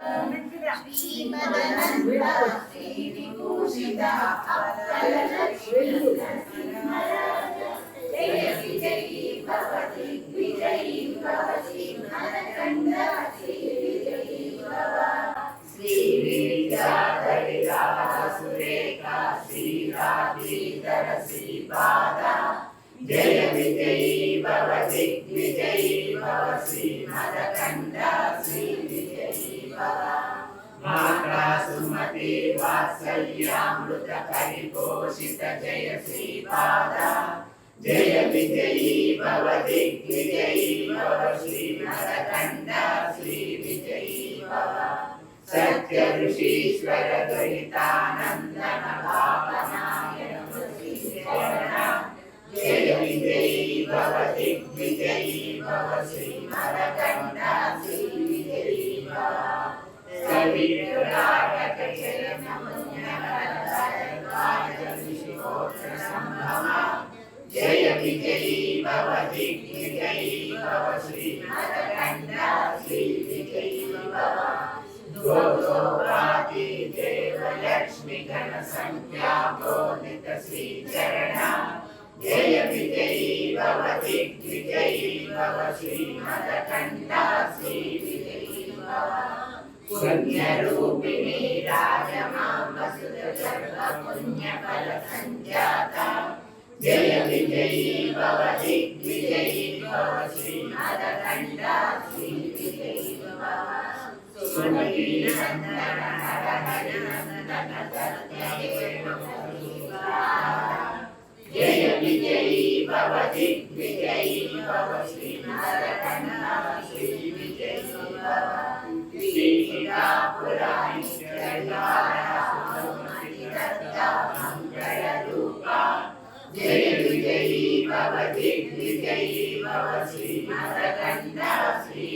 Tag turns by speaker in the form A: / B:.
A: శ్రీమదనంద శ్రీవిభూషిత అప్పలలక్ష్మీ నరసింహరాజ జయ విజయీ భవ దిగ్విజయీ భవ సింహనకంద శ్రీ విజయీ భవ శ్రీ విద్యాధరిరాజ సురేఖ శ్రీరాధీధర శ్రీపాద జయ విజయీ భవ దిగ్విజయీ భవ శ్రీమదకంద శ్రీ విజయీ భవ माता सुमति वात्सल्यामृत परिपोषित जय श्रीपादा जय विजयी भव दिग्विजयी भव श्रीमदकंद श्री विजयी भव सत्य ऋषीश्वर द्वैतानंदन भावनायक जय विजयी भव दिग्विजयी भव श्रीमदकंद श्री विजयी भव कविरागत चरण जय विजयी भव दिग्विजयी भव श्रीमदकंद श्री विजयी भव गोपाति देव लक्ष्मी गण संख्या बोधित श्री चरण जय विजयी भव दिग्विजयी भव श्रीमदकंद श्री विजयी भव पुण्यरूपिणी राजमां वसुधगर्भपुण्यफल संजाता जय विजयी भव दिग्विजयी भव श्रीमदकंद श्री विजयी भव सुमति नंदन हर हरि नंदन सत्यदेव जय विजयी भव दिग्विजयी भव श्रीमदकंद श्री विजयी भव जय विजयी भव दिग्विजयी भव श्रीमदकंद श्री